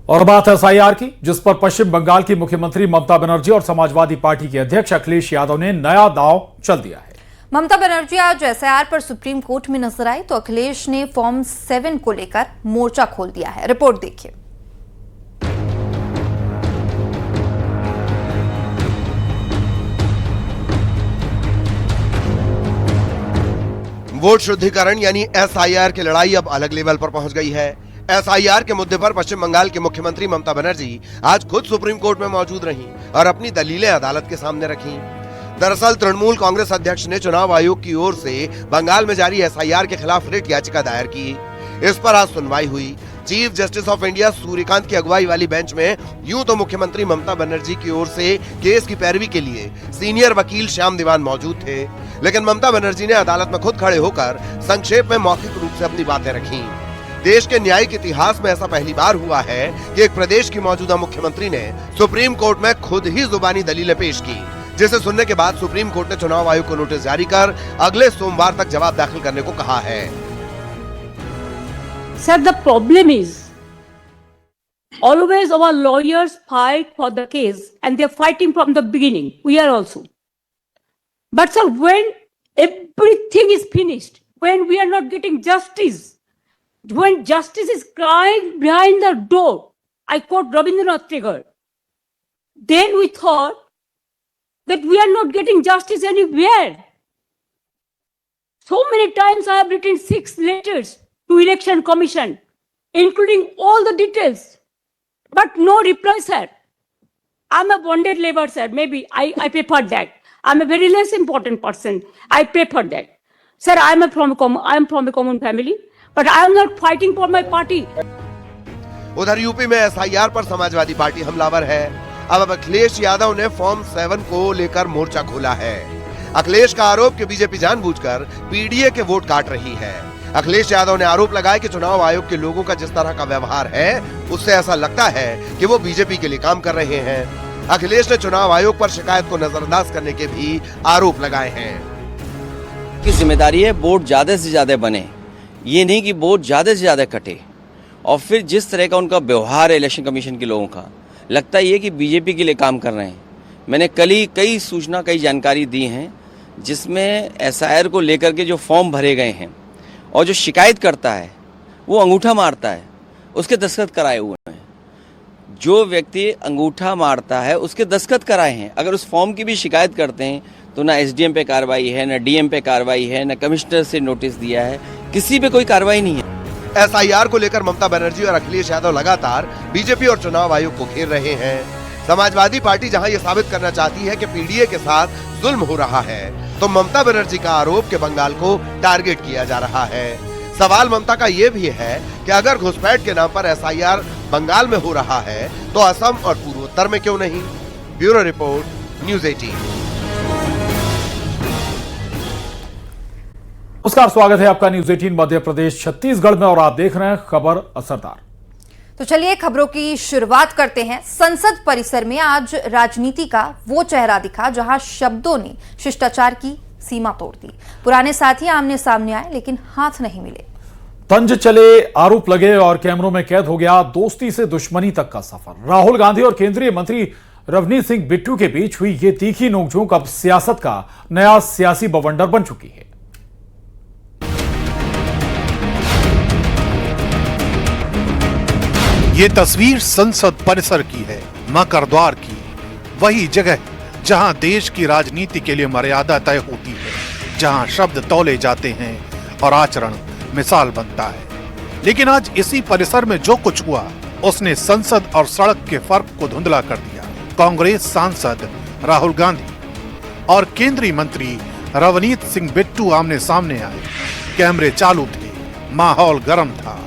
और बात है एसआईआर की, जिस पर पश्चिम बंगाल की मुख्यमंत्री ममता बनर्जी और समाजवादी पार्टी के अध्यक्ष अखिलेश यादव ने नया दांव चल दिया है। ममता बनर्जी आज एसआईआर पर सुप्रीम कोर्ट में नजर आई तो अखिलेश ने फॉर्म 7 को लेकर मोर्चा खोल दिया है। रिपोर्ट देखिए। वोट शुद्धिकरण यानी एसआईआर की लड़ाई अब अलग लेवल पर पहुंच गई है। एसआईआर के मुद्दे पर पश्चिम बंगाल के मुख्यमंत्री ममता बनर्जी आज खुद सुप्रीम कोर्ट में मौजूद रहीं और अपनी दलीलें अदालत के सामने रखीं। दरअसल तृणमूल कांग्रेस अध्यक्ष ने चुनाव आयोग की ओर से बंगाल में जारी एसआईआर के खिलाफ रिट याचिका दायर की। इस पर आज सुनवाई हुई। Chief justice of India Suryakant की अगुवाई वाली बेंच में यूं तो मुख्यमंत्री ममता बनर्जी की ओर से केस की पैरवी के लिए सीनियर वकील श्याम दीवान मौजूद थे, लेकिन ममता बनर्जी ने अदालत में खुद खड़े होकर संक्षेप में मौखिक रूप से अपनी बातें रखी। देश के न्यायिक इतिहास में ऐसा पहली बार हुआ है कि एक प्रदेश की मौजूदा मुख्यमंत्री ने सुप्रीम कोर्ट में खुद ही जुबानी दलीलें पेश की, जिसे सुनने के बाद सुप्रीम कोर्ट ने चुनाव आयोग को नोटिस जारी कर अगले सोमवार तक जवाब दाखिल करने को कहा है। Sir, the problem is always our lawyers fight for the case and they're fighting from the beginning. We are also. But sir, when everything is finished, when we are not getting justice, when justice is crying behind the door, I quote Rabindranath Tagore, then we thought that we are not getting justice anywhere. So many times I have written 6 letters to Election Commission, including all the details, but no reply, sir. I'm a bonded labor, sir. Maybe I prefer that. I'm a very less important person. I prefer that. Sir, I'm from a common family, but I am not fighting for my party. उधर UP में SIR पर Samajwadi party हमलावर है। अब अखिलेश यादव ने form 7 को लेकर मोर्चा खोला है। अखिलेश का आरोप कि बीजेपी जानबूझकर पीडीए के वोट काट रही है। अखिलेश यादव ने आरोप लगाया कि चुनाव आयोग के लोगों का जिस तरह का व्यवहार है, उससे ऐसा लगता है कि वो बीजेपी के लिए काम कर रहे हैं। अखिलेश ने चुनाव आयोग पर शिकायत को नजरअंदाज करने के भी आरोप लगाए हैं। की जिम्मेदारी है वोट ज्यादा से ज्यादा बने, ये नहीं कि वोट ज्यादा से ज्यादा कटे। और फिर जिस तरह का उनका व्यवहार है इलेक्शन कमीशन के लोगों का, लगता ही है कि बीजेपी के लिए काम कर रहे हैं। मैंने कल ही कई जानकारी दी हैं, जिसमें एसआईआर को लेकर के जो फॉर्म भरे गए हैं और जो शिकायत करता है वो अंगूठा मारता है, उसके दस्तखत कराए हुए हैं। जो व्यक्ति अंगूठा मारता है उसके दस्तखत कराए हैं। अगर उस फॉर्म की भी शिकायत करते हैं तो ना एसडीएम पे कार्रवाई है, ना डीएम पे कार्रवाई है, ना कमिश्नर से नोटिस दिया है, किसी पे कोई कार्रवाई नहीं है। एसआईआर को लेकर ममता बनर्जी और अखिलेश यादव लगातार बीजेपी और चुनाव आयोग को घेर रहे हैं। समाजवादी पार्टी जहां ये साबित करना चाहती है कि पीडीए के साथ जुल्म हो रहा है, तो ममता बनर्जी का आरोप कि बंगाल को टारगेट किया जा रहा है। सवाल ममता का ये भी है कि अगर घुसपैठ के नाम पर एसआईआर बंगाल में हो रहा है तो असम और पूर्वोत्तर में क्यों नहीं। Bureau report, news 18। नमस्कार, स्वागत है आपका न्यूज़ 18 मध्य प्रदेश छत्तीसगढ़ में और आप देख रहे हैं खबर असरदार। तो चलिए खबरों की शुरुआत करते हैं। संसद परिसर में आज राजनीति का वो चेहरा दिखा जहां शब्दों ने शिष्टाचार की सीमा तोड़ दी। पुराने साथी आमने सामने आए लेकिन हाथ नहीं मिले। तंज चले, आरोप लगे और कैमरों में कैद हो गया दोस्ती से दुश्मनी तक का सफर। राहुल गांधी और केंद्रीय मंत्री रवनीत सिंह बिट्टू के बीच हुई ये तीखी नोकझोंक अब सियासत का नया सियासी बवंडर बन चुकी है। ये तस्वीर संसद परिसर की है, मकर द्वार की, वही जगह जहां देश की राजनीति के लिए मर्यादा तय होती है, जहां शब्द तौले जाते हैं और आचरण मिसाल बनता है। लेकिन आज इसी परिसर में जो कुछ हुआ उसने संसद और सड़क के फर्क को धुंधला कर दिया। कांग्रेस सांसद राहुल गांधी और केंद्रीय मंत्री रवनीत सिंह बिट्टू आमने सामने आए। कैमरे चालू थे, माहौल गर्म था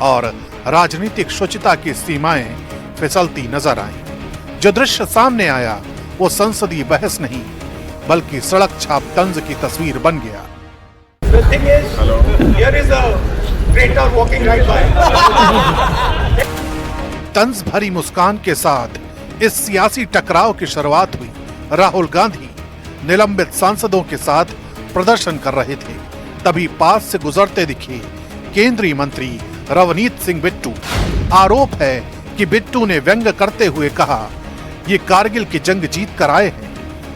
और राजनीतिक शुचिता की सीमाएं फिसलती नजर आईं। जो दृश्य सामने आया वो संसदीय बहस नहीं बल्कि सड़क छाप तंज की तस्वीर बन गया। तंज भरी मुस्कान के साथ इस सियासी टकराव की शुरुआत हुई। राहुल गांधी निलंबित सांसदों के साथ प्रदर्शन कर रहे थे, तभी पास से गुजरते दिखे केंद्रीय मंत्री रवनीत सिंह बिट्टू। आरोप है कि बिट्टू ने व्यंग करते हुए कहा, ये कारगिल की जंग जीत कर आए हैं।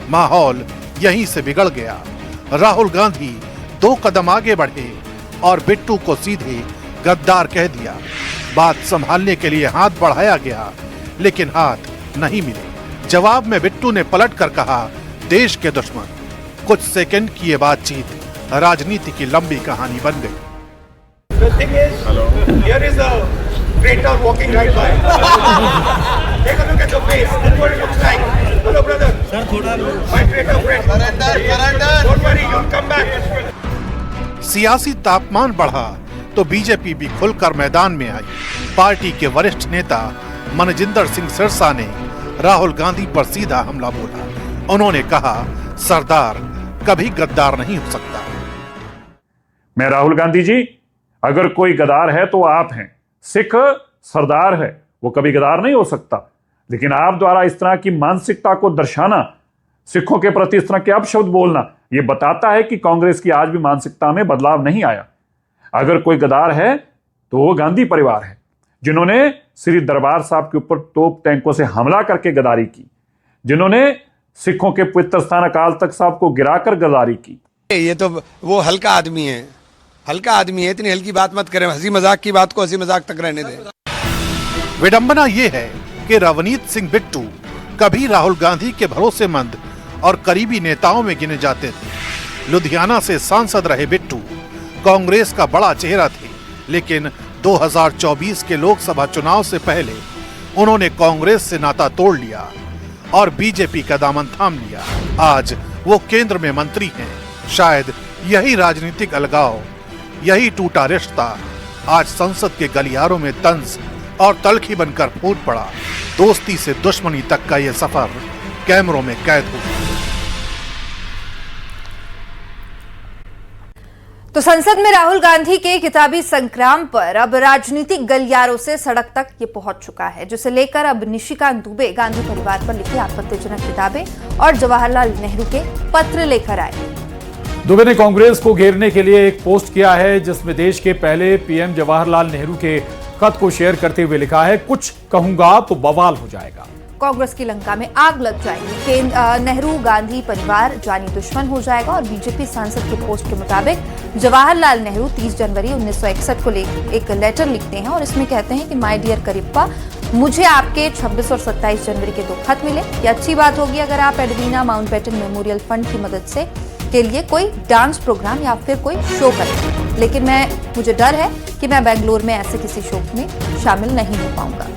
माहौल यहीं से बिगड़ गया। राहुल गांधी 2 कदम आगे बढ़े और बिट्टू को सीधे गद्दार कह दिया। बात संभालने के लिए हाथ बढ़ाया गया, लेकिन हाथ नहीं मिले। जवाब में बिट्टू ने पलट कर कहा, देश के दुश्मन। कुछ सेकंड की ये बातचीत राजनीति की लंबी कहानी बन गई। The thing is, here is a traitor walking right by. Take a look at the face. That's what it looks like. Hello, brother. Sir, my traitor friend. Surrender. Don't worry, you'll come back. सियासी तापमान बढ़ा तो BJP भी खुलकर मैदान में आई। Party के वरिष्ठ नेता मनजिंदर सिंह सिरसा ने राहुल गांधी पर सीधा हमला बोला। उन्होंने कहा, सरदार कभी गद्दार नहीं हो सकता। मैं राहुल गांधी जी, अगर कोई गद्दार है तो आप हैं। सिख सरदार है, वो कभी गद्दार नहीं हो सकता। लेकिन आप द्वारा इस तरह की मानसिकता को दर्शाना, सिखों के प्रति इस तरह के अपशब्द बोलना, ये बताता है कि कांग्रेस की आज भी मानसिकता में बदलाव नहीं आया। अगर कोई गद्दार है तो वो गांधी परिवार है, जिन्होंने श्री दरबार साहब के ऊपर तोप टैंकों से हमला करके गद्दारी की, जिन्होंने सिखों के पवित्र स्थान अकाल तख्त साहब को गिराकर गद्दारी की। ये तो वो हल्का आदमी है, हल्का आदमी है। इतनी हल्की बात मत करें, हंसी मजाक की बात को हंसी मजाक तक रहने दें। विडंबना ये है कि रवनीत सिंह बिट्टू कभी राहुल गांधी के भरोसेमंद और करीबी नेताओं में गिने जाते थे। लुधियाना से सांसद रहे बिट्टू कांग्रेस का बड़ा चेहरा थे, लेकिन 2024 के लोकसभा चुनाव से पहले उन्होंने कांग्रेस से नाता तोड़ लिया और बीजेपी का दामन थाम लिया। आज वो केंद्र में मंत्री हैं। शायद यही राजनीतिक अलगाव, यही टूटा रिश्ता आज संसद के गलियारों में तंज और तलखी बनकर फूट पड़ा। दोस्ती से दुश्मनी तक का ये सफर कैमरों में कैद हो गया। तो संसद में राहुल गांधी के किताबी संग्राम पर अब राजनीतिक गलियारों से सड़क तक ये पहुंच चुका है, जिसे लेकर अब निशिकांत दुबे गांधी परिवार पर लिखी आपत्तिजनक किताबें और जवाहरलाल नेहरू के पत्र लेकर आए। दुबे ने कांग्रेस को घेरने के लिए एक पोस्ट किया है, जिसमें देश के पहले पीएम जवाहरलाल नेहरू के खत को शेयर करते हुए लिखा है, कुछ कहूंगा तो बवाल हो जाएगा। कांग्रेस की लंका में आग लग जाएगी, नेहरू गांधी परिवार जानी दुश्मन हो जाएगा। और बीजेपी सांसद की पोस्ट के मुताबिक जवाहरलाल नेहरू 30 जनवरी 1961 को एक लेटर लिखते हैं और इसमें कहते हैं कि माय डियर करिप्पा, मुझे आपके 26 और 27 जनवरी के 2 खत मिले। ये अच्छी बात होगी अगर आप एडवीना माउंटबेटन मेमोरियल फंड की मदद से के लिए कोई डांस प्रोग्राम या फिर कोई शो करें, लेकिन मुझे डर है कि मैं बेंगलुरु में ऐसे किसी शो में शामिल नहीं हो पाऊंगा।